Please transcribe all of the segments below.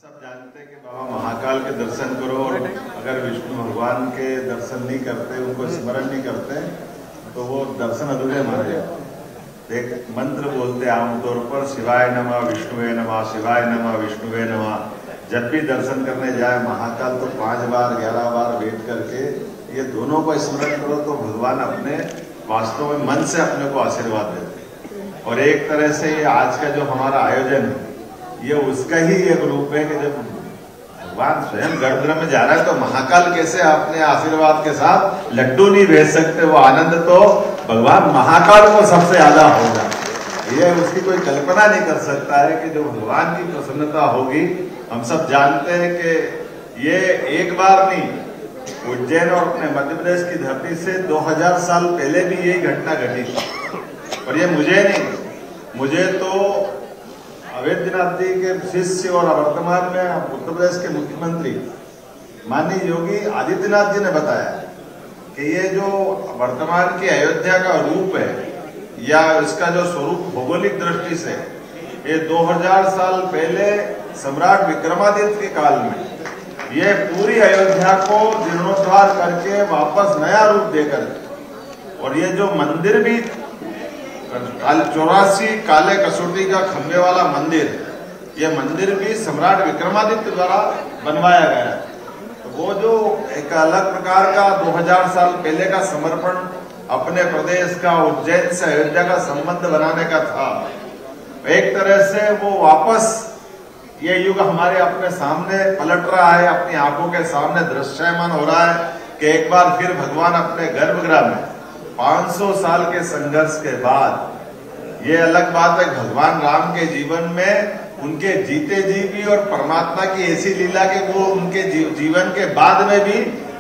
सब जानते हैं कि बाबा महाकाल के दर्शन करो, और अगर विष्णु भगवान के दर्शन नहीं करते, उनको स्मरण नहीं करते, तो वो दर्शन अधूरे माने जाते। एक मंत्र बोलते आमतौर पर, शिवाय नमः विष्णुवे नमः, शिवाय नमः विष्णुवे नमः। जब भी दर्शन करने जाए महाकाल तो 5 बार 11 बार वेट करके ये दोनों को स्मरण करो, तो भगवान अपने वास्तव में मन से अपने को आशीर्वाद देते। और एक तरह से ये आज का जो हमारा आयोजन है, ये उसका ही एक रूप है कि जब भगवान स्वयं गर्भगृह में जा रहा है तो महाकाल कैसे अपने आशीर्वाद के साथ लड्डू नहीं भेज सकते। वो आनंद तो भगवान महाकाल को सबसे ज्यादा होगा। ये उसकी कोई कल्पना नहीं कर सकता है कि जो भगवान की प्रसन्नता होगी। हम सब जानते हैं कि ये एक बार नहीं, उज्जैन और अपने मध्य प्रदेश की धरती से 2000 साल पहले भी यही घटना घटी थी। और ये मुझे नहीं, मुझे तो अवैधनाथ जी के शिष्य और वर्तमान में उत्तर प्रदेश के मुख्यमंत्री माननीय योगी आदित्यनाथ जी ने बताया कि ये जो वर्तमान की अयोध्या का रूप है या इसका जो स्वरूप भौगोलिक दृष्टि से, ये 2000 साल पहले सम्राट विक्रमादित्य के काल में ये पूरी अयोध्या को जीर्णोद्धार करके वापस नया रूप देकर, और ये जो मंदिर भी 84 काले कसौटी का खंभे वाला मंदिर, ये मंदिर भी सम्राट विक्रमादित्य द्वारा बनवाया गया। तो वो जो एक अलग प्रकार का 2000 साल पहले का समर्पण अपने प्रदेश का, उज्जैन से अयोध्या का संबंध बनाने का था, एक तरह से वो वापस ये युग हमारे अपने सामने पलट रहा है, अपनी आंखों के सामने दृश्यमान हो रहा है कि एक बार फिर भगवान अपने गर्भगृह में 500 साल के संघर्ष के बाद, ये अलग बात है भगवान राम के जीवन में उनके जीते जी भी और परमात्मा की ऐसी लीला कि वो उनके जीवन के बाद में भी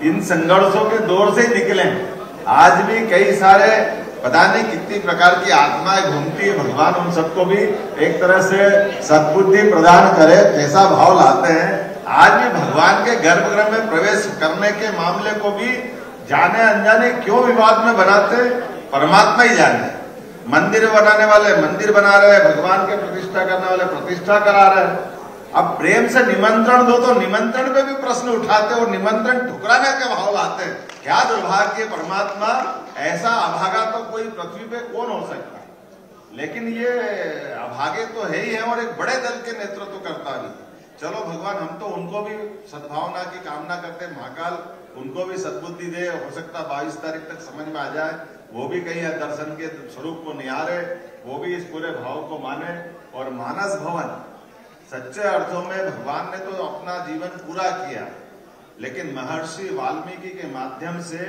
इन संघर्षों के दौर से निकले। आज भी कई सारे पता नहीं कितनी प्रकार की आत्माएं घूमती है, भगवान उन सबको भी एक तरह से सद्बुद्धि प्रदान करे, कैसा भाव लाते हैं। आज भी भगवान के गर्भगृह में प्रवेश करने के मामले को भी जाने अनजाने क्यों विवाद में बनाते, परमात्मा ही जाने। मंदिर बनाने वाले मंदिर बना रहे, भगवान के प्रतिष्ठा करने वाले प्रतिष्ठा करा रहे। अब प्रेम से निमंत्रण दो तो निमंत्रण पे भी प्रश्न उठाते और निमंत्रण ठुकराने के भाव लाते। क्या दुर्भाग्य, परमात्मा ऐसा अभागा तो कोई पृथ्वी पे कौन हो सकता है। लेकिन ये अभागे तो है ही है और एक बड़े दल के नेतृत्व करता भी। चलो भगवान, हम तो उनको भी सद्भावना की कामना करते, महाकाल उनको भी सद्बुद्धि दे। हो सकता 22 तारीख तक समझ में आ जाए, वो भी कहीं दर्शन के स्वरूप को निहारे, वो भी इस पूरे भाव को माने। और मानस भवन सच्चे अर्थों में भगवान ने तो अपना जीवन पूरा किया, लेकिन महर्षि वाल्मीकि के माध्यम से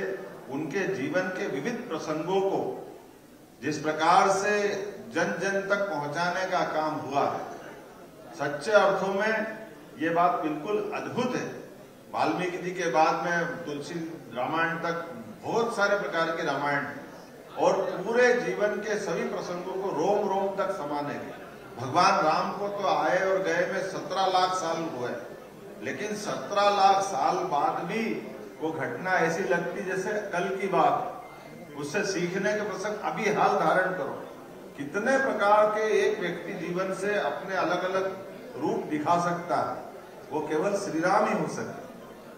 उनके जीवन के विविध प्रसंगों को जिस प्रकार से जन जन तक पहुंचाने का काम हुआ है, सच्चे अर्थों में ये बात बिल्कुल अद्भुत है। वाल्मीकि जी के बाद में तुलसी रामायण तक बहुत सारे प्रकार के रामायण और पूरे जीवन के सभी प्रसंगों को रोम रोम तक समाने के। भगवान राम को तो आए और गए में 17 लाख साल हुए, लेकिन 17 लाख साल बाद भी वो घटना ऐसी लगती जैसे कल की बात। उससे सीखने के प्रसंग अभी हाल धारण करो। कितने प्रकार के एक व्यक्ति जीवन से अपने अलग अलग रूप दिखा सकता है, वो केवल श्री राम ही हो सकता,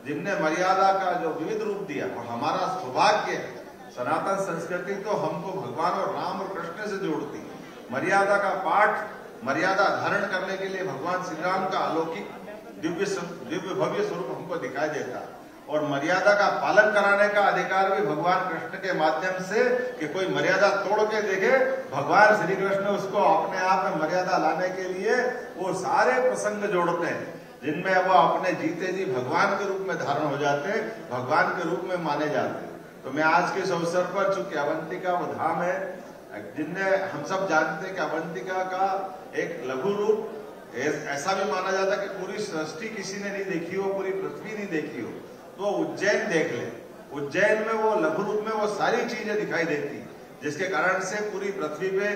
जिनने मर्यादा का जो विविध रूप दिया। और हमारा सौभाग्य है, सनातन संस्कृति तो हमको भगवान और राम और कृष्ण से जोड़ती है। मर्यादा का पाठ, मर्यादा धारण करने के लिए भगवान श्री राम का अलौकिक दिव्य भव्य स्वरूप हमको दिखाई देता है। और मर्यादा का पालन कराने का अधिकार भी भगवान कृष्ण के माध्यम से, कि कोई मर्यादा तोड़ के देखे, भगवान श्री कृष्ण उसको अपने आप में मर्यादा लाने के लिए वो सारे प्रसंग जोड़ते हैं, जिनमें वह अपने जीते जी भगवान के रूप में धारण हो जाते हैं, भगवान के रूप में माने जाते हैं। तो मैं आज के इस अवसर पर, चूंकि अवंतिका वो धाम है जिनने, हम सब जानते हैं कि अवंतिका का एक लघु रूप ऐसा भी माना जाता है कि पूरी सृष्टि किसी ने नहीं देखी हो, पूरी पृथ्वी नहीं देखी हो, तो उज्जैन देख ले। उज्जैन में वो लघु रूप में वो सारी चीजें दिखाई देती, जिसके कारण से पूरी पृथ्वी पे,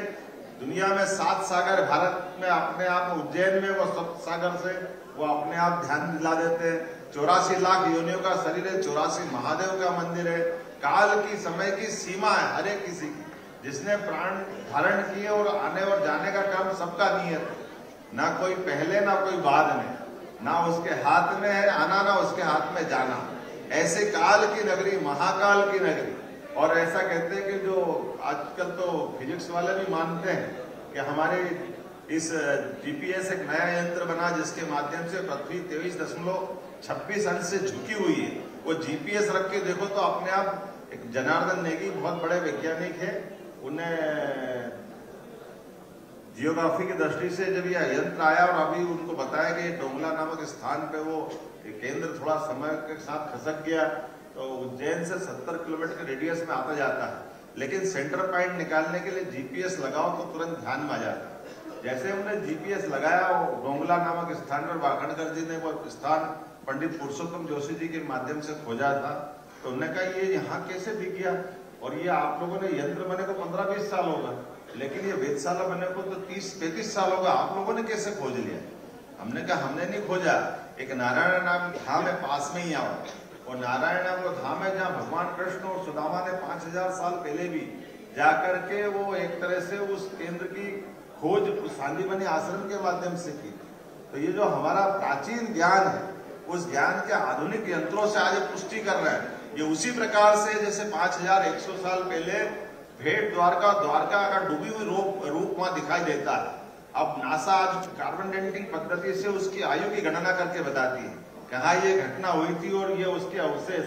दुनिया में 7 सागर, भारत में अपने आप उज्जैन में वो 7 सागर से वो अपने आप ध्यान दिला देते हैं। 84 लाख योनियों का शरीर है, 84 महादेव का मंदिर है। काल की समय की सीमा है हर एक किसी की, जिसने प्राण धारण किए और आने और जाने का काम सबका नियत है, ना कोई पहले ना कोई बाद में। ना उसके हाथ में है आना, ना उसके हाथ में जाना। ऐसे काल की नगरी, महाकाल की नगरी। और ऐसा कहते हैं कि जो आजकल तो फिजिक्स वाले भी मानते हैं कि हमारे इस जीपीएस एक नया यंत्र बना जिसके माध्यम से पृथ्वी 23.26 अंश से झुकी हुई है। वो जीपीएस रख के देखो तो अपने आप एक जनार्दन नेगी बहुत बड़े वैज्ञानिक है, उन्हें जियोग्राफी की दृष्टि से जब यह यंत्र आया और अभी उनको बताया कि डोंगला नामक स्थान पे वो केंद्र थोड़ा समय के साथ खसक गया तो उज्जैन से 70 किलोमीटर के रेडियस में आता जाता है, लेकिन सेंटर पॉइंट निकालने के लिए जीपीएस लगाओ तो तुरंत ध्यान में आ जाता है। जैसे उन्होंने जीपीएस लगाया, डोंगला नामक स्थान पर वाकणकर जी ने वो स्थान पंडित पुरुषोत्तम जोशी जी के माध्यम से खोजा था, तो उन्होंने कहा ये यहाँ कैसे दिख गया, और ये आप लोगों ने यंत्र बने को 15-20 साल होगा, लेकिन ये वेधशाला बने को तो 30-35 साल होगा, आप लोगों ने कैसे खोज लिया? हमने कहा हमने नहीं खोजा, एक नारायण नाम धाम है पास में ही आओ, और नारायण नाम वो धाम है जहाँ भगवान कृष्ण और सुदामा ने 5000 साल पहले भी जाकर के वो एक तरह से उस केंद्र की खोज सांदीपनि आश्रम के माध्यम से की। तो ये जो हमारा प्राचीन ज्ञान है, उस ज्ञान के आधुनिक यंत्रों से आज पुष्टि कर रहे हैं। ये उसी प्रकार से जैसे 5100 साल पहले भेंट द्वारका का डूबी हुई रूप वहां दिखाई देता है। अब नासा आज कार्बन डेटिंग पद्धति से उसकी आयु की गणना करके बताती है कहाँ ये घटना हुई थी और ये उसके अवशेष,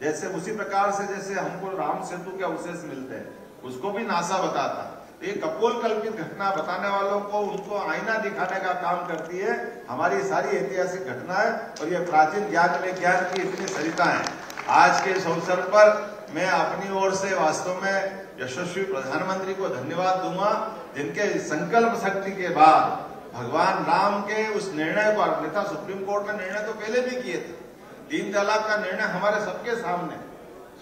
जैसे उसी प्रकार से जैसे हमको राम सेतु के अवशेष मिलते हैं उसको भी नासा बताता है। तो ये कपोल कल्पित घटना बताने वालों को उनको आईना दिखाने का काम करती है हमारी सारी ऐतिहासिक घटनाएं, और ये प्राचीन ज्ञान विज्ञान की इतनी सरिता है। आज के इस अवसर पर मैं अपनी ओर से वास्तव में यशस्वी प्रधानमंत्री को धन्यवाद दूंगा, जिनके संकल्प शक्ति के बाद भगवान राम के उस निर्णय को, अन्यथा सुप्रीम कोर्ट ने निर्णय तो पहले भी किए थे, 3 तलाक का निर्णय हमारे सबके सामने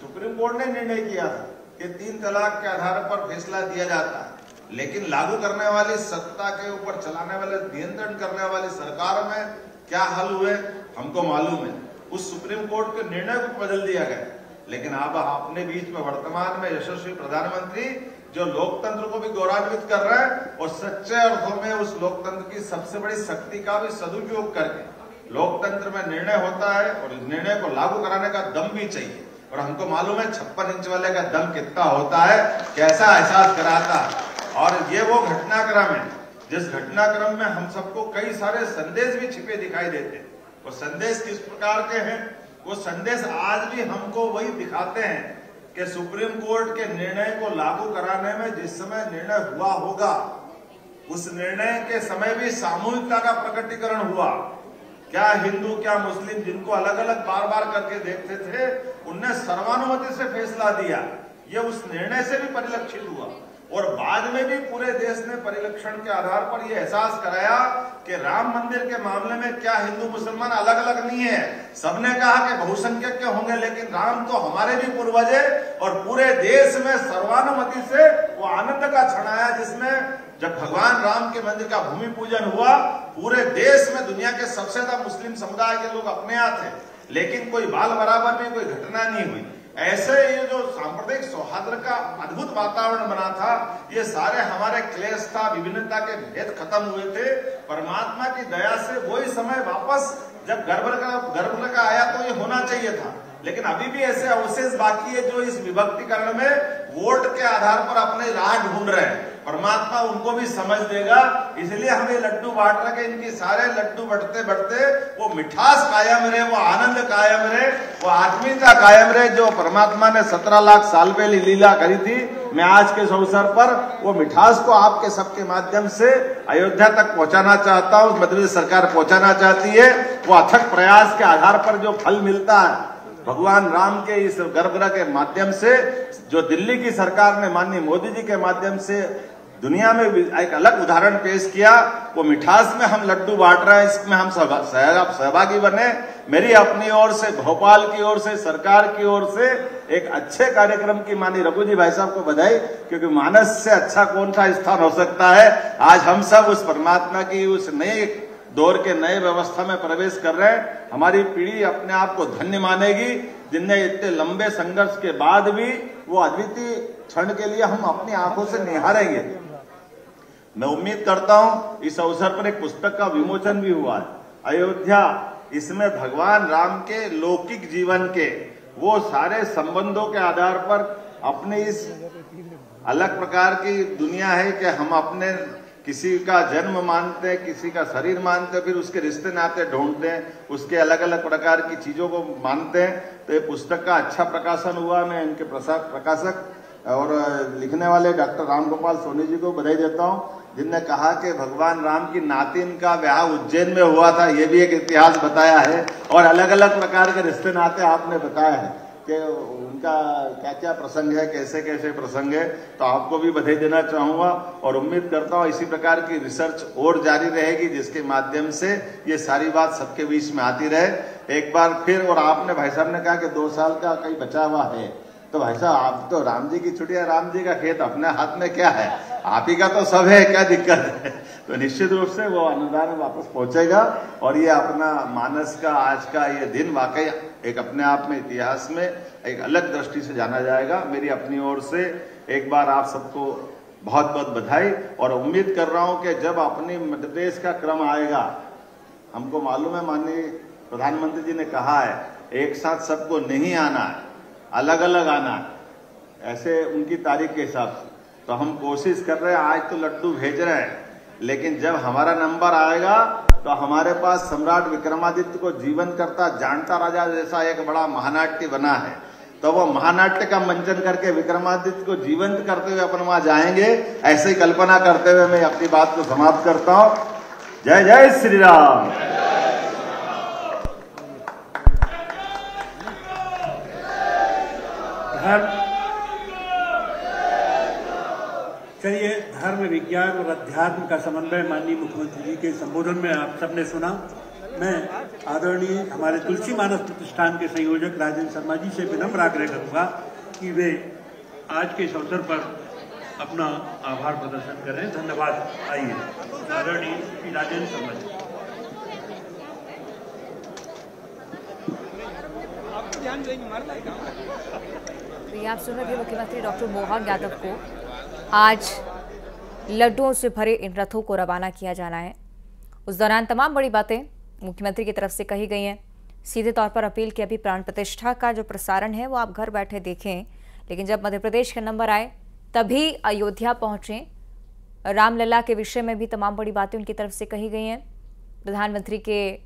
सुप्रीम कोर्ट ने निर्णय किया था कि 3 तलाक के आधार पर फैसला दिया जाता है, लेकिन लागू करने वाली सत्ता के ऊपर चलाने वाले, नियंत्रण करने वाली सरकार में क्या हल हुए हमको मालूम है। उस सुप्रीम कोर्ट के निर्णय को बदल दिया गया, लेकिन अब अपने बीच में वर्तमान में यशस्वी प्रधानमंत्री जो लोकतंत्र को भी गौरवान्वित कर रहे हैं और सच्चे अर्थों में उस लोकतंत्र की सबसे बड़ी शक्ति का भी सदुपयोग करके लोकतंत्र में निर्णय होता है और इस निर्णय को लागू कराने का दम भी चाहिए। और हमको मालूम है 56 इंच वाले का दम कितना होता है, कैसा एहसास कराता है। और ये वो घटनाक्रम है जिस घटनाक्रम में हम सबको कई सारे संदेश भी छिपे दिखाई देते हैं। वो संदेश किस प्रकार के हैं? वो संदेश आज भी हमको वही दिखाते हैं कि सुप्रीम कोर्ट के निर्णय को लागू कराने में जिस समय निर्णय हुआ होगा, उस निर्णय के समय भी सामूहिकता का प्रकटीकरण हुआ। क्या हिंदू क्या मुस्लिम, जिनको अलग अलग बार बार करके देखते थे, उनने सर्वानुमति से फैसला दिया। यह उस निर्णय से भी परिलक्षित हुआ और बाद में भी पूरे देश ने परिलक्षण के आधार पर यह एहसास कराया कि राम मंदिर के मामले में क्या हिंदू मुसलमान अलग अलग नहीं है। सबने कहा कि बहुसंख्यक के होंगे, लेकिन राम तो हमारे भी पूर्वज है। और पूरे देश में सर्वानुमति से वो आनंद का क्षण आया जिसमें जब भगवान राम के मंदिर का भूमि पूजन हुआ, पूरे देश में दुनिया के सबसे ज्यादा मुस्लिम समुदाय के लोग अपने यहाँ थे, लेकिन कोई बाल बराबर में कोई घटना नहीं हुई। ऐसे ये जो सांप्रदायिक सौहार्द का अद्भुत वातावरण बना था, ये सारे हमारे क्लेश था, विभिन्नता के भेद खत्म हुए थे। परमात्मा की दया से वही समय वापस जब गर्भ का आया तो ये होना चाहिए था, लेकिन अभी भी ऐसे अवशेष बाकी है जो इस विभक्तिकरण में वोट के आधार पर अपने राह ढूंढ रहे हैं। परमात्मा उनको भी समझ देगा, इसलिए हम ये लड्डू बांट रहे हैं। इनकी सारे लड्डू बढ़ते बढ़ते वो मिठास कायम रहे, वो आनंद कायम रहे, वो आत्मीयता कायम रहे जो परमात्मा ने 17 लाख साल पहले लीला करी थी। मैं आज के इस अवसर पर वो मिठास को आपके सबके माध्यम से अयोध्या तक पहुंचाना चाहता हूँ, मध्य प्रदेश सरकार पहुंचाना चाहती है। वो अथक प्रयास के आधार पर जो फल मिलता है भगवान राम के इस गर्भगृह के माध्यम से, जो दिल्ली की सरकार ने माननीय मोदी जी के माध्यम से दुनिया में एक अलग उदाहरण पेश किया, वो मिठास में हम लड्डू बांट रहे हैं, इसमें हम सहभागी बने। मेरी अपनी ओर से, भोपाल की ओर से, सरकार की ओर से एक अच्छे कार्यक्रम की माननीय रघु जी भाई साहब को बधाई, क्योंकि मानस से अच्छा कौन सा स्थान हो सकता है। आज हम सब उस परमात्मा की उस नए दौर के नए व्यवस्था में प्रवेश कर रहे हैं। हमारी पीढ़ी अपने आप को धन्य मानेगी, जिनने इतने लंबे संघर्ष के बाद भी वो अद्वितीय क्षण के लिए हम अपनी आंखों से निहारेंगे। मैं उम्मीद करता हूं इस अवसर पर एक पुस्तक का विमोचन भी हुआ है। अयोध्या, इसमें भगवान राम के लौकिक जीवन के वो सारे संबंधों के आधार पर अपने इस अलग प्रकार की दुनिया है कि हम अपने किसी का जन्म मानते हैं, किसी का शरीर मानते हैं, फिर उसके रिश्ते नाते ढूंढते हैं, उसके अलग अलग प्रकार की चीजों को मानते हैं। तो ये पुस्तक का अच्छा प्रकाशन हुआ। मैं इनके प्रकाशक और लिखने वाले डॉक्टर राम गोपाल सोनी जी को बधाई देता हूँ, जिनने कहा कि भगवान राम की नातिन का ब्याह उज्जैन में हुआ था, ये भी एक इतिहास बताया है। और अलग अलग प्रकार के रिश्ते नाते आपने बताया है कि उनका क्या क्या प्रसंग है, कैसे कैसे प्रसंग है। तो आपको भी बधाई देना चाहूंगा और उम्मीद करता हूँ इसी प्रकार की रिसर्च और जारी रहेगी, जिसके माध्यम से ये सारी बात सबके बीच में आती रहे। एक बार फिर, और आपने भाई साहब ने कहा कि 2 साल का कहीं बचा हुआ है, तो भाई साहब आप तो राम जी की छुट्टियां, राम जी का खेत अपने हाथ में क्या है, आप ही का तो सब है, क्या दिक्कत है। तो निश्चित रूप से वो अनुदान वापस पहुंचेगा और ये अपना मानस का आज का ये दिन वाकई एक अपने आप में इतिहास में एक अलग दृष्टि से जाना जाएगा। मेरी अपनी ओर से एक बार आप सबको बहुत बहुत बधाई और उम्मीद कर रहा हूं कि जब अपनी मध्य प्रदेश का क्रम आएगा, हमको मालूम है माननीय प्रधानमंत्री जी ने कहा है एक साथ सबको नहीं आना है, अलग अलग आना है, ऐसे उनकी तारीख के हिसाब से। तो हम कोशिश कर रहे हैं, आज तो लड्डू भेज रहे हैं, लेकिन जब हमारा नंबर आएगा तो हमारे पास सम्राट विक्रमादित्य को जीवन करता जानता राजा जैसा एक बड़ा महानाट्य बना है। तो वो महानाट्य का मंचन करके विक्रमादित्य को जीवंत करते हुए अपन वहां जाएंगे, ऐसे ही कल्पना करते हुए मैं अपनी बात को समाप्त करता हूं। जय जय श्री राम। चलिए, धर्म, विज्ञान और अध्यात्म का समन्वय माननीय मुख्यमंत्री जी के संबोधन में आप सबने सुना। मैं आदरणीय हमारे तुलसी मानस प्रतिष्ठान के संयोजक राजेंद्र शर्मा जी से विनम्र आग्रह करूंगा कि वे आज के इस अवसर पर अपना आभार प्रदर्शन करें। धन्यवाद। आइए आदरणीय श्री राजेंद्र शर्मा जी। आप सुन रहे मुख्यमंत्री डॉक्टर मोहन यादव को आज लड्डुओं से भरे इन रथों को रवाना किया जाना है। उस दौरान तमाम बड़ी बातें मुख्यमंत्री की तरफ से कही गई हैं। सीधे तौर पर अपील की अभी प्राण प्रतिष्ठा का जो प्रसारण है वो आप घर बैठे देखें, लेकिन जब मध्य प्रदेश का नंबर आए तभी अयोध्या पहुंचे। रामलला के विषय में भी तमाम बड़ी बातें उनकी तरफ से कही गई हैं। प्रधानमंत्री के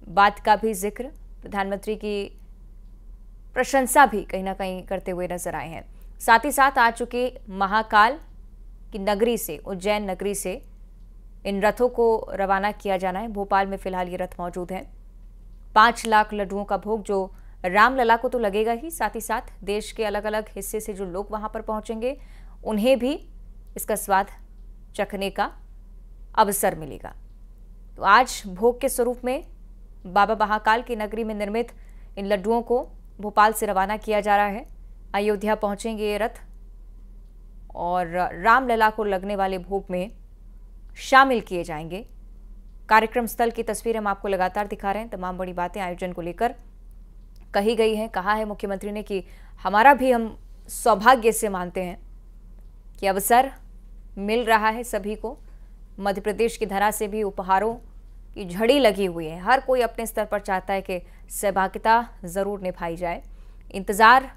बात का भी जिक्र, प्रधानमंत्री की प्रशंसा भी कहीं ना कहीं करते हुए नजर आए हैं। साथ ही साथ आ चुके महाकाल की नगरी से, उज्जैन नगरी से इन रथों को रवाना किया जाना है। भोपाल में फिलहाल ये रथ मौजूद हैं। 5 लाख लड्डुओं का भोग जो रामलला को तो लगेगा ही, साथ ही साथ देश के अलग अलग हिस्से से जो लोग वहां पर पहुंचेंगे उन्हें भी इसका स्वाद चखने का अवसर मिलेगा। तो आज भोग के स्वरूप में बाबा महाकाल की नगरी में निर्मित इन लड्डुओं को भोपाल से रवाना किया जा रहा है। अयोध्या पहुंचेंगे ये रथ और रामलला को लगने वाले भोग में शामिल किए जाएंगे। कार्यक्रम स्थल की तस्वीर हम आपको लगातार दिखा रहे हैं। तमाम बड़ी बातें आयोजन को लेकर कही गई हैं। कहा है मुख्यमंत्री ने कि हमारा भी हम सौभाग्य से मानते हैं कि अवसर मिल रहा है सभी को। मध्य प्रदेश की धरा से भी उपहारों की झड़ी लगी हुई है। हर कोई अपने स्तर पर चाहता है कि सहभागिता जरूर निभाई जाए। इंतजार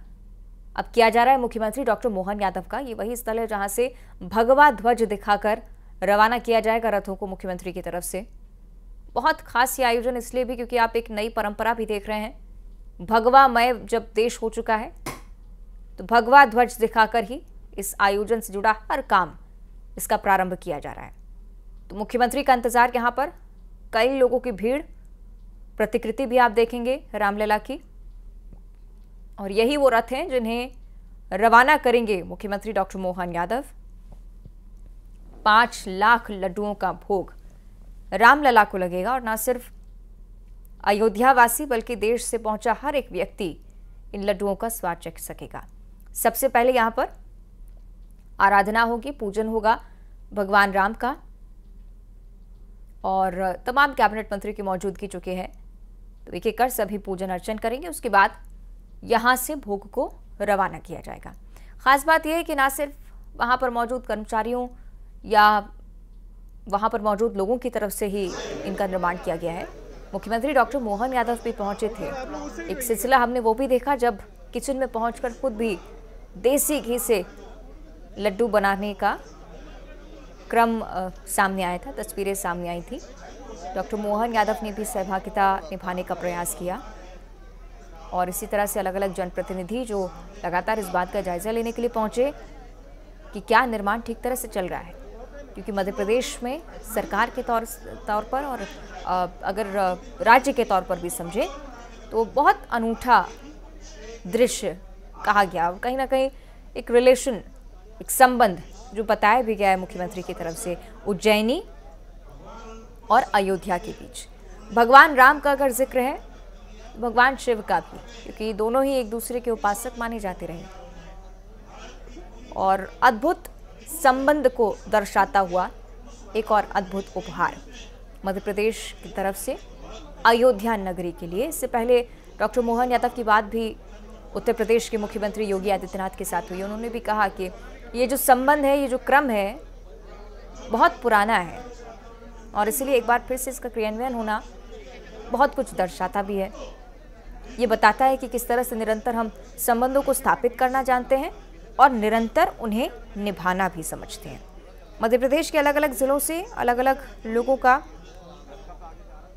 अब किया जा रहा है मुख्यमंत्री डॉक्टर मोहन यादव का। ये वही स्थल है जहां से भगवा ध्वज दिखाकर रवाना किया जाएगा रथों को मुख्यमंत्री की तरफ से। बहुत खास ये आयोजन इसलिए भी क्योंकि आप एक नई परंपरा भी देख रहे हैं। भगवामय जब देश हो चुका है तो भगवा ध्वज दिखाकर ही इस आयोजन से जुड़ा हर काम इसका प्रारंभ किया जा रहा है। तो मुख्यमंत्री का इंतजार यहाँ पर, कई लोगों की भीड़, प्रतिकृति भी आप देखेंगे रामलला की, और यही वो रथ हैं जिन्हें रवाना करेंगे मुख्यमंत्री डॉक्टर मोहन यादव। 5 लाख लड्डुओं का भोग रामलला को लगेगा और न सिर्फ अयोध्यावासी बल्कि देश से पहुंचा हर एक व्यक्ति इन लड्डुओं का स्वाद चख सकेगा। सबसे पहले यहां पर आराधना होगी, पूजन होगा भगवान राम का, और तमाम कैबिनेट मंत्री की मौजूदगी चुके हैं। तो एक एक कर सभी पूजन अर्चन करेंगे। उसके बाद यहां से भोग को रवाना किया जाएगा। खास बात यह है कि ना सिर्फ वहां पर मौजूद कर्मचारियों या वहां पर मौजूद लोगों की तरफ से ही इनका निर्माण किया गया है। मुख्यमंत्री डॉक्टर मोहन यादव भी पहुंचे थे। एक सिलसिला हमने वो भी देखा जब किचन में पहुंचकर खुद भी देसी घी से लड्डू बनाने का क्रम सामने आया था, तस्वीरें सामने आई थी। डॉक्टर मोहन यादव ने भी सहभागिता निभाने का प्रयास किया और इसी तरह से अलग अलग जनप्रतिनिधि जो लगातार इस बात का जायजा लेने के लिए पहुंचे कि क्या निर्माण ठीक तरह से चल रहा है, क्योंकि मध्य प्रदेश में सरकार के तौर पर और अगर राज्य के तौर पर भी समझे तो बहुत अनूठा दृश्य कहा गया। कहीं ना कहीं एक रिलेशन, एक संबंध जो बताया भी गया है मुख्यमंत्री की तरफ से उज्जैनी और अयोध्या के बीच। भगवान राम का अगर जिक्र है, भगवान शिव का भी, क्योंकि दोनों ही एक दूसरे के उपासक माने जाते रहे और अद्भुत संबंध को दर्शाता हुआ एक और अद्भुत उपहार मध्य प्रदेश की तरफ से अयोध्या नगरी के लिए। इससे पहले डॉक्टर मोहन यादव की बात भी उत्तर प्रदेश के मुख्यमंत्री योगी आदित्यनाथ के साथ हुई। उन्होंने भी कहा कि ये जो संबंध है, ये जो क्रम है, बहुत पुराना है और इसलिए एक बार फिर से इसका क्रियान्वयन होना बहुत कुछ दर्शाता भी है। ये बताता है कि किस तरह से निरंतर हम संबंधों को स्थापित करना जानते हैं और निरंतर उन्हें निभाना भी समझते हैं। मध्य प्रदेश के अलग अलग जिलों से अलग अलग लोगों का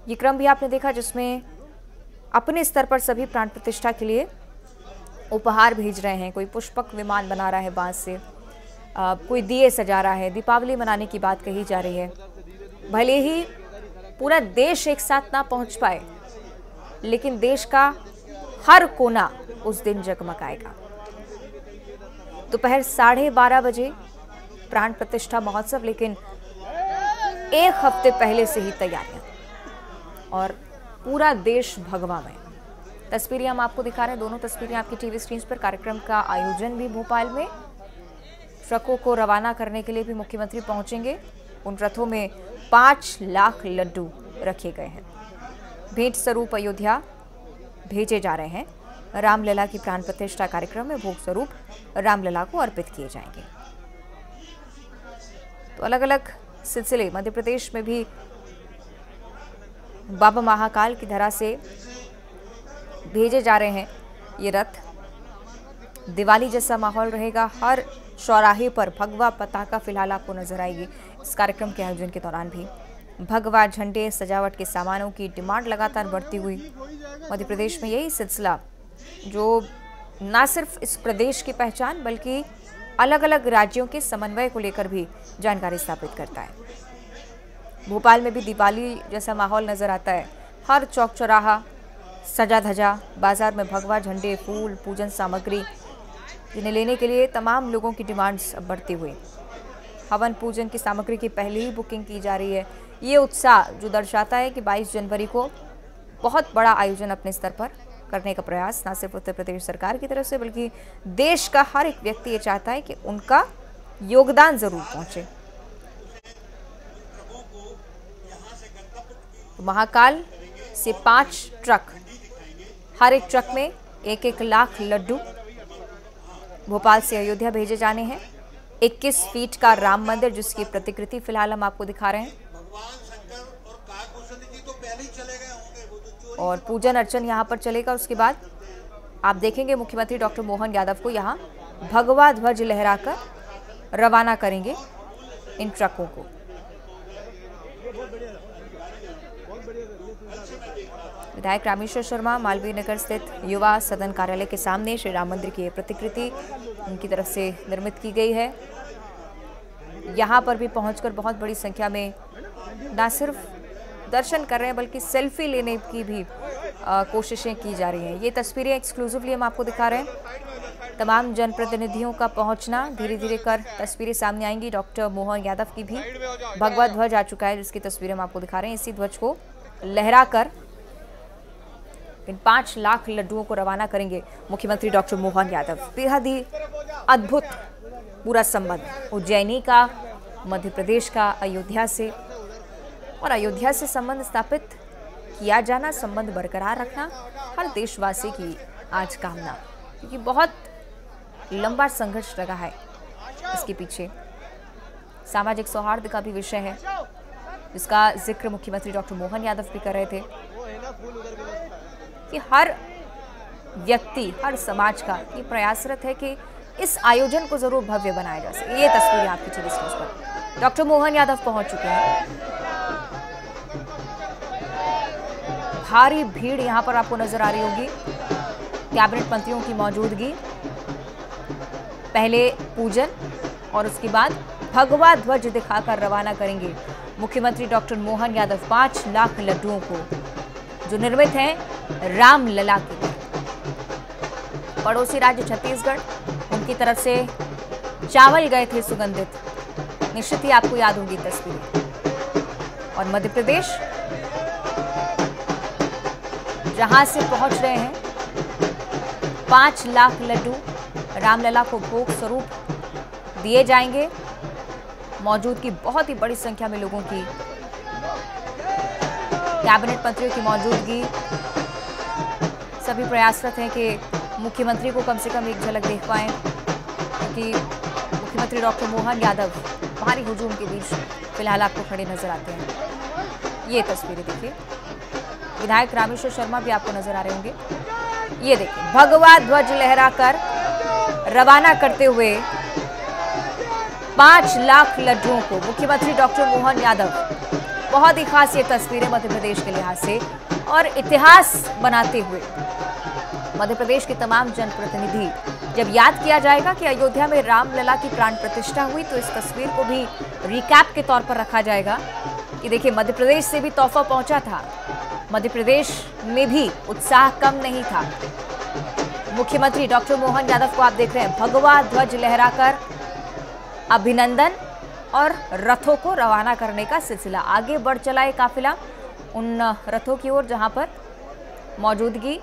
ये क्रम भी आपने देखा, जिसमें अपने स्तर पर सभी प्राण प्रतिष्ठा के लिए उपहार भेज रहे हैं। कोई पुष्पक विमान बना रहा है बांस से, कोई दिए सजा रहा है, दीपावली मनाने की बात कही जा रही है। भले ही पूरा देश एक साथ ना पहुंच पाए, लेकिन देश का हर कोना उस दिन जगमगाएगा। दोपहर 12:30 बजे प्राण प्रतिष्ठा महोत्सव, लेकिन एक हफ्ते पहले से ही तैयारियां और पूरा देश भगवा में। तस्वीरें हम आपको दिखा रहे हैं, दोनों तस्वीरें आपकी टीवी स्क्रीन पर। कार्यक्रम का आयोजन भी भोपाल में, ट्रकों को रवाना करने के लिए भी मुख्यमंत्री पहुंचेंगे। उन रथों में 5 लाख लड्डू रखे गए हैं। भेंट स्वरूप अयोध्या भेजे जा रहे हैं। रामलला की प्राण प्रतिष्ठा कार्यक्रम में भोग स्वरूप रामलला को अर्पित किए जाएंगे। तो अलग अलग सिलसिले मध्य प्रदेश में भी बाबा महाकाल की धरा से भेजे जा रहे हैं ये रथ। दिवाली जैसा माहौल रहेगा, हर चौराहे पर भगवा पताका फिलहाल आपको नजर आएगी। इस कार्यक्रम के आयोजन के दौरान भी भगवा झंडे, सजावट के सामानों की डिमांड लगातार बढ़ती हुई मध्य प्रदेश में यही सिलसिला जो न सिर्फ इस प्रदेश की पहचान बल्कि अलग अलग राज्यों के समन्वय को लेकर भी जानकारी स्थापित करता है। भोपाल में भी दिवाली जैसा माहौल नजर आता है। हर चौक चौराहा सजा धजा, बाजार में भगवा झंडे, फूल, पूजन सामग्री, जिन्हें लेने के लिए तमाम लोगों की डिमांड्स अब बढ़ती हुई। हवन पूजन की सामग्री की पहले ही बुकिंग की जा रही है। ये उत्साह जो दर्शाता है कि 22 जनवरी को बहुत बड़ा आयोजन अपने स्तर पर करने का प्रयास न सिर्फ उत्तर प्रदेश सरकार की तरफ से बल्कि देश का हर एक व्यक्ति ये चाहता है कि उनका योगदान जरूर पहुंचे। महाकाल से 5 ट्रक, हर एक ट्रक में 1-1 लाख लड्डू भोपाल से अयोध्या भेजे जाने हैं। 21 फीट का राम मंदिर जिसकी प्रतिकृति फिलहाल हम आपको दिखा रहे हैं और पूजन अर्चन यहां पर चलेगा। उसके बाद आप देखेंगे मुख्यमंत्री डॉक्टर मोहन यादव को यहां भगवा ध्वज लहराकर रवाना करेंगे इन ट्रकों को। विधायक रामेश्वर शर्मा मालवीय नगर स्थित युवा सदन कार्यालय के सामने श्री राम मंदिर की प्रतिकृति उनकी तरफ से निर्मित की गई है। यहाँ पर भी पहुंचकर बहुत बड़ी संख्या में न सिर्फ दर्शन कर रहे हैं बल्कि सेल्फी लेने की भी कोशिशें की जा रही हैं। ये तस्वीरें एक्सक्लूसिवली हम आपको दिखा रहे हैं। तमाम जनप्रतिनिधियों का पहुंचना धीरे धीरे कर तस्वीरें सामने आएंगी। डॉक्टर मोहन यादव की भी भगवा ध्वज आ चुका है जिसकी तस्वीरें हम आपको दिखा रहे हैं। इसी ध्वज को लहराकर इन 5 लाख लड्डुओं को रवाना करेंगे मुख्यमंत्री डॉक्टर मोहन यादव। बेहद ही अद्भुत पूरा संबंध उज्जैनी का, मध्य प्रदेश का अयोध्या से, और अयोध्या से संबंध स्थापित किया जाना, संबंध बरकरार रखना हर देशवासी की आज कामना, क्योंकि बहुत लंबा संघर्ष लगा है इसके पीछे। सामाजिक सौहार्द का भी विषय है जिसका जिक्र मुख्यमंत्री डॉक्टर मोहन यादव भी कर रहे थे कि हर व्यक्ति, हर समाज का ये प्रयासरत है कि इस आयोजन को जरूर भव्य बनाया जा सके। ये तस्वीरें आपकी टीवी स्क्रीन पर डॉक्टर मोहन यादव पहुंच चुके हैं। भारी भीड़ यहां पर आपको नजर आ रही होगी। कैबिनेट मंत्रियों की मौजूदगी, पहले पूजन और उसके बाद भगवा ध्वज दिखाकर रवाना करेंगे मुख्यमंत्री डॉक्टर मोहन यादव 5 लाख लड्डुओं को, जो निर्मित हैं रामलला के लिए। पड़ोसी राज्य छत्तीसगढ़, उनकी तरफ से चावल गए थे सुगंधित, निश्चित ही आपको याद होगी तस्वीरें। और मध्य प्रदेश, जहां से पहुंच रहे हैं 5 लाख लड्डू रामलला को भोग स्वरूप दिए जाएंगे। मौजूदगी बहुत ही बड़ी संख्या में लोगों की, कैबिनेट मंत्रियों की मौजूदगी। सभी प्रयासरत हैं कि मुख्यमंत्री को कम से कम एक झलक देख पाएं, क्योंकि मुख्यमंत्री डॉक्टर मोहन यादव भारी हुजूम के बीच फिलहाल आपको खड़े नजर आते हैं। ये तस्वीरें देखिए, विधायक रामेश्वर शर्मा भी आपको नजर आ रहे होंगे। ये देखिए, भगवा ध्वज लहराकर रवाना करते हुए 5 लाख लड्डुओं को मुख्यमंत्री डॉक्टर मोहन यादव। बहुत ही खास ये तस्वीरें मध्य प्रदेश के लिहाज से, और इतिहास बनाते हुए मध्य प्रदेश के तमाम जनप्रतिनिधि, जब याद किया जाएगा कि अयोध्या में रामलला की प्राण प्रतिष्ठा हुई, तो इस तस्वीर को भी रिकैप के तौर पर रखा जाएगा कि देखिए, मध्य प्रदेश से भी तोहफा पहुंचा था, मध्य प्रदेश में भी उत्साह कम नहीं था। मुख्यमंत्री डॉक्टर मोहन यादव को आप देख रहे हैं, भगवा ध्वज लहराकर अभिनंदन और रथों को रवाना करने का सिलसिला आगे बढ़ चला है। काफिला उन रथों की ओर जहां पर मौजूदगी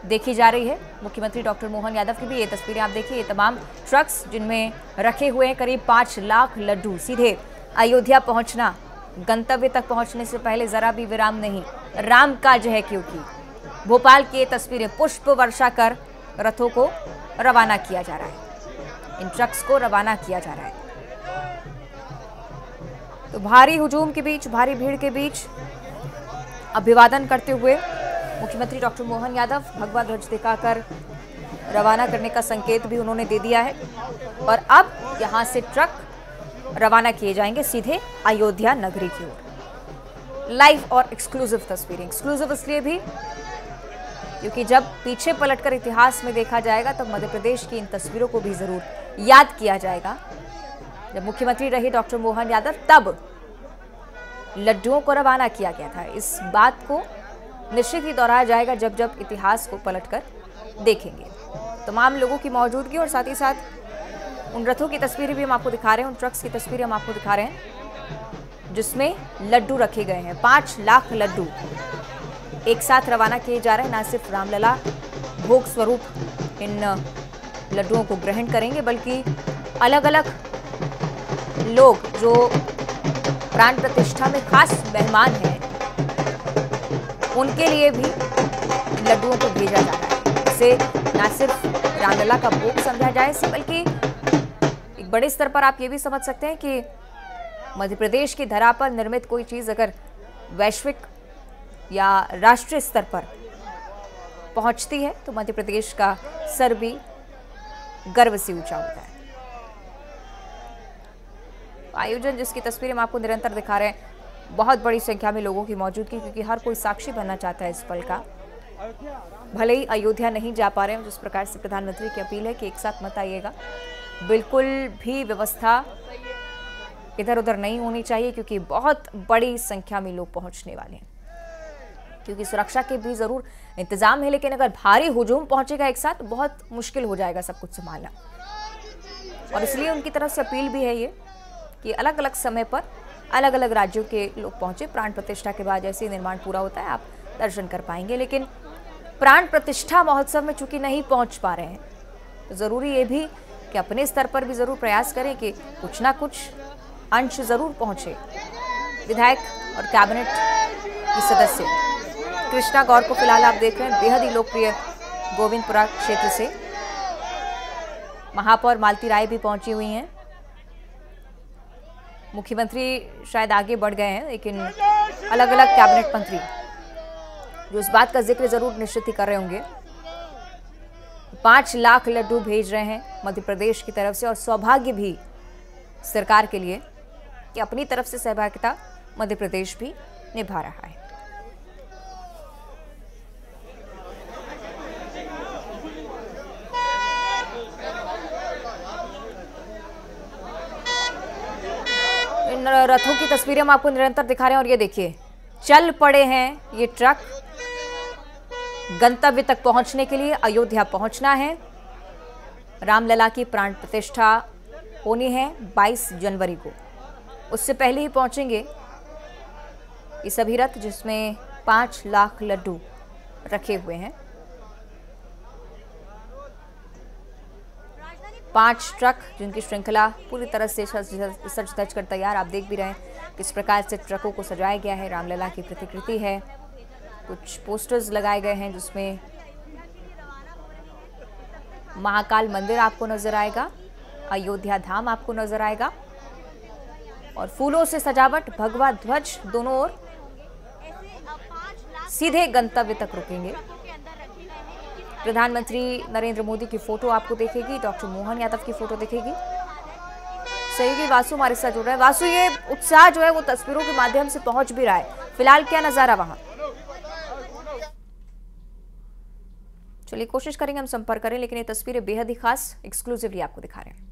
देखी जा रही है मुख्यमंत्री डॉक्टर मोहन यादव की भी। ये तस्वीरें आप देखिए, ये तमाम ट्रक्स जिनमें रखे हुए हैं करीब 5 लाख लड्डू, सीधे अयोध्या पहुंचना, गंतव्य तक पहुंचने से पहले जरा भी विराम नहीं, राम काज है क्योंकि। भोपाल की ये तस्वीरें, पुष्प वर्षा कर रथों को रवाना किया जा रहा है, इन ट्रक्स को रवाना किया जा रहा है। तो भारी हुजूम के बीच, भारी भीड़ के बीच अभिवादन करते हुए मुख्यमंत्री डॉक्टर मोहन यादव भगवा ध्वज दिखाकर रवाना करने का संकेत भी उन्होंने दे दिया है। और अब यहां से ट्रक रवाना किए जाएंगे सीधे अयोध्या नगरी की ओर। लाइव और एक्सक्लूसिव तस्वीरें, एक्सक्लूसिव इसलिए भी क्योंकि जब पीछे पलटकर इतिहास में देखा जाएगा तब मध्य प्रदेश की इन तस्वीरों को भी जरूर याद किया जाएगा। जब मुख्यमंत्री रहे डॉक्टर मोहन यादव, तब लड्डुओं को रवाना किया गया था। इस बात को निश्चित ही दोहराया जाएगा जब जब इतिहास को पलटकर देखेंगे। तमाम लोगों की मौजूदगी और साथ ही साथ उन रथों की तस्वीरें भी हम आपको दिखा रहे हैं, उन ट्रक्स की तस्वीरें हम आपको दिखा रहे हैं जिसमें लड्डू रखे गए हैं। 5 लाख लड्डू एक साथ रवाना किए जा रहे हैं। न सिर्फ रामलला भोग स्वरूप इन लड्डुओं को ग्रहण करेंगे, बल्कि अलग अलग लोग जो प्राण प्रतिष्ठा में खास मेहमान हैं, उनके लिए भी इन लड्डुओं को भेजा जा रहा है। इसे न सिर्फ रामलला का भोग समझा जाए, बल्कि एक बड़े स्तर पर आप ये भी समझ सकते हैं कि मध्य प्रदेश की धरा पर निर्मित कोई चीज़ अगर वैश्विक या राष्ट्रीय स्तर पर पहुंचती है तो मध्य प्रदेश का सर भी गर्व से ऊंचा होता है। आयोजन जिसकी तस्वीरें हम आपको निरंतर दिखा रहे हैं, बहुत बड़ी संख्या में लोगों की मौजूदगी, क्योंकि हर कोई साक्षी बनना चाहता है इस पल का। भले ही अयोध्या नहीं जा पा रहे हैं, जिस प्रकार से प्रधानमंत्री की अपील है कि एक साथ मत आइएगा, बिल्कुल भी व्यवस्था इधर उधर नहीं होनी चाहिए, क्योंकि बहुत बड़ी संख्या में लोग पहुंचने वाले हैं। क्योंकि सुरक्षा के भी जरूर इंतजाम है, लेकिन अगर भारी हुजूम पहुंचेगा एक साथ, बहुत मुश्किल हो जाएगा सब कुछ संभालना। और इसलिए उनकी तरफ से अपील भी है ये कि अलग अलग समय पर अलग अलग राज्यों के लोग पहुंचे। प्राण प्रतिष्ठा के बाद जैसे ही निर्माण पूरा होता है आप दर्शन कर पाएंगे, लेकिन प्राण प्रतिष्ठा महोत्सव में चूंकि नहीं पहुंच पा रहे हैं, तो जरूरी ये भी कि अपने स्तर पर भी जरूर प्रयास करें कि कुछ ना कुछ अंश जरूर पहुंचे। विधायक और कैबिनेट की सदस्य कृष्णा गौर को फिलहाल आप देख रहे हैं, बेहद ही लोकप्रिय गोविंदपुरा क्षेत्र से। महापौर मालती राय भी पहुंची हुई हैं। मुख्यमंत्री शायद आगे बढ़ गए हैं, लेकिन अलग अलग कैबिनेट मंत्री जो इस बात का जिक्र जरूर निश्चित ही कर रहे होंगे। 5 लाख लड्डू भेज रहे हैं मध्य प्रदेश की तरफ से, और सौभाग्य भी सरकार के लिए कि अपनी तरफ से सहभागिता मध्य प्रदेश भी निभा रहा है। इन रथों की तस्वीरें हम आपको निरंतर दिखा रहे हैं, और ये देखिए चल पड़े हैं ये ट्रक गंतव्य तक पहुंचने के लिए। अयोध्या पहुंचना है, रामलला की प्राण प्रतिष्ठा होनी है 22 जनवरी को, उससे पहले ही पहुंचेंगे ये सभी रथ, जिसमें 5 लाख लड्डू रखे हुए हैं। 5 ट्रक जिनकी श्रृंखला पूरी तरह से सज धज कर तैयार। आप देख भी रहे हैं किस प्रकार से ट्रकों को सजाया गया है। रामलला की प्रतिकृति है, कुछ पोस्टर्स लगाए गए हैं जिसमें महाकाल मंदिर आपको नजर आएगा, अयोध्या धाम आपको नजर आएगा, और फूलों से सजावट, भगवा ध्वज दोनों ओर, सीधे गंतव्य तक रुकेंगे। प्रधानमंत्री नरेंद्र मोदी की फोटो आपको दिखेगी, डॉक्टर मोहन यादव की फोटो दिखेगी। सहयोगी वासु हमारे साथ जुड़ रहे हैं। वासु, ये उत्साह जो है वो तस्वीरों के माध्यम से पहुंच भी रहा है, फिलहाल क्या नजारा वहां? चलिए कोशिश करेंगे हम संपर्क करें, लेकिन ये तस्वीरें बेहद ही खास एक्सक्लूसिवली आपको दिखा रहे हैं।